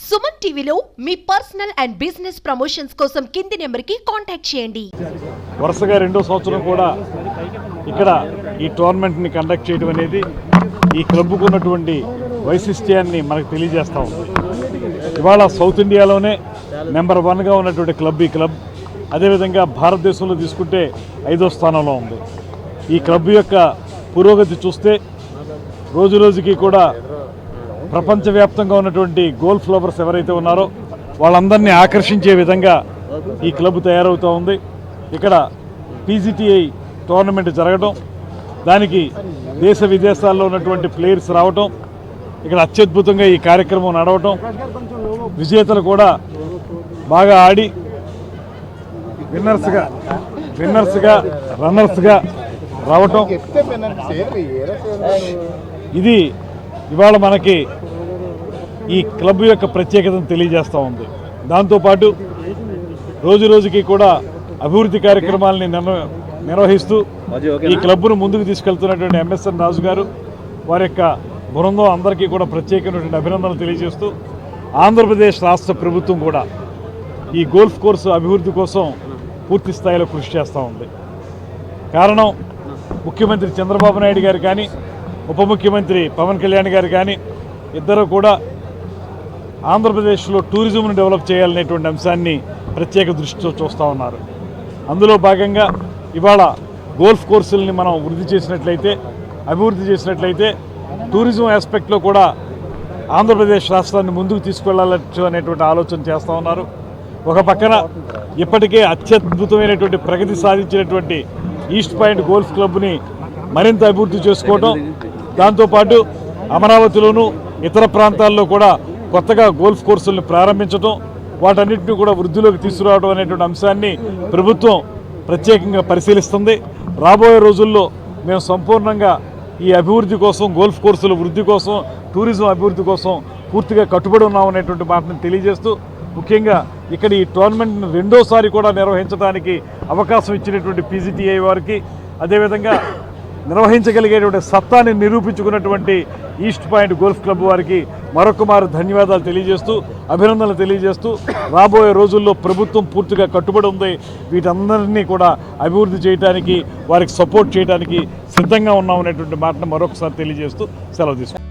సుమన్ టీవీలో మీ personal and business promotions కోసం కింది నెంబర్కి కాంటాక్ట్ చేయండి. వరుసగా రెండో సంవత్సరం కూడా ఇక్కడ ఈ టోర్నమెంట్ని కండక్ట్ చేయడం అనేది ఈ క్లబ్కు ఉన్నటువంటి వైశిష్ట్యాన్ని మనకు తెలియజేస్తూ ఉంది. ఇవాళ సౌత్ ఇండియాలోనే నెంబర్ 1గా ఉన్నటువంటి క్లబ్ ఈ క్లబ్. అదేవిధంగా భారతదేశంలో తీసుకుంటే 5వ స్థానంలో ఉంది. ఈ క్లబ్ యొక్క పురోగతి చూస్తే రోజురోజుకి కూడా ప్రపంచవ్యాప్తంగా ఉన్నటువంటి గోల్ఫ్ లవర్స్ ఎవరైతే ఉన్నారో వాళ్ళందరినీ ఆకర్షించే విధంగా ఈ క్లబ్ తయారవుతూ ఉంది. ఇక్కడ PGTI టోర్నమెంట్ జరగడం, దానికి దేశ విదేశాల్లో ఉన్నటువంటి ప్లేయర్స్ రావటం, ఇక్కడ అత్యద్భుతంగా ఈ కార్యక్రమం నడవటం, విజేతలు కూడా బాగా ఆడి విన్నర్స్గా రన్నర్స్గా రావటం, ఇది ఇవాళ మనకి ఈ క్లబ్ యొక్క ప్రత్యేకతను తెలియజేస్తూ ఉంది. దాంతోపాటు రోజురోజుకి కూడా అభివృద్ధి కార్యక్రమాలని నిర్వహిస్తూ ఈ క్లబ్ను ముందుకు తీసుకెళ్తున్నటువంటి MSN రాజు గారు, వారి యొక్క బృందం అందరికీ కూడా ప్రత్యేకమైనటువంటి అభినందనలు తెలియజేస్తూ ఆంధ్రప్రదేశ్ రాష్ట్ర ప్రభుత్వం కూడా ఈ గోల్ఫ్ కోర్సు అభివృద్ధి కోసం పూర్తి స్థాయిలో కృషి చేస్తూ ఉంది. కారణం ముఖ్యమంత్రి చంద్రబాబు నాయుడు గారు కానీ, ఉప ముఖ్యమంత్రి పవన్ కళ్యాణ్ గారు కానీ ఇద్దరు కూడా ఆంధ్రప్రదేశ్లో టూరిజంను డెవలప్ చేయాలనేటువంటి అంశాన్ని ప్రత్యేక దృష్టితో చూస్తూ ఉన్నారు. అందులో భాగంగా ఇవాళ గోల్ఫ్ కోర్సుల్ని మనం అభివృద్ధి చేసినట్లయితే టూరిజం ఆస్పెక్ట్లో కూడా ఆంధ్రప్రదేశ్ రాష్ట్రాన్ని ముందుకు తీసుకెళ్లవచ్చు అనేటువంటి ఆలోచన చేస్తూ ఉన్నారు. ఒక పక్కన ఇప్పటికే అత్యద్భుతమైనటువంటి ప్రగతి సాధించినటువంటి ఈస్ట్ పాయింట్ గోల్ఫ్ క్లబ్ని మరింత అభివృద్ధి చేసుకోవటం, దాంతోపాటు అమరావతిలోనూ ఇతర ప్రాంతాల్లో కూడా కొత్తగా గోల్ఫ్ కోర్సులను ప్రారంభించడం, వాటన్నిటిని కూడా వృద్ధిలోకి తీసుకురావడం అనేటువంటి అంశాన్ని ప్రభుత్వం ప్రత్యేకంగా పరిశీలిస్తుంది. రాబోయే రోజుల్లో మేము సంపూర్ణంగా ఈ అభివృద్ధి కోసం, గోల్ఫ్ కోర్సుల వృద్ధి కోసం, టూరిజం అభివృద్ధి కోసం పూర్తిగా కట్టుబడి ఉన్నామనేటువంటి మాటను తెలియజేస్తూ, ముఖ్యంగా ఇక్కడ ఈ టోర్నమెంట్ను రెండోసారి కూడా నిర్వహించడానికి అవకాశం ఇచ్చినటువంటి PGTI వారికి, అదేవిధంగా నిర్వహించగలిగేటువంటి సత్తాన్ని నిరూపించుకున్నటువంటి ఈస్ట్ పాయింట్ గోల్ఫ్ క్లబ్ వారికి మరొకమారు ధన్యవాదాలు తెలియజేస్తూ, అభినందనలు తెలియజేస్తూ, రాబోయే రోజుల్లో ప్రభుత్వం పూర్తిగా కట్టుబడి ఉంది. వీటందరినీ కూడా అభివృద్ధి చేయడానికి, వారికి సపోర్ట్ చేయడానికి సిద్ధంగా ఉన్నామనేటువంటి మాటను మరొకసారి తెలియజేస్తూ సెలవు తీసుకుంటాం.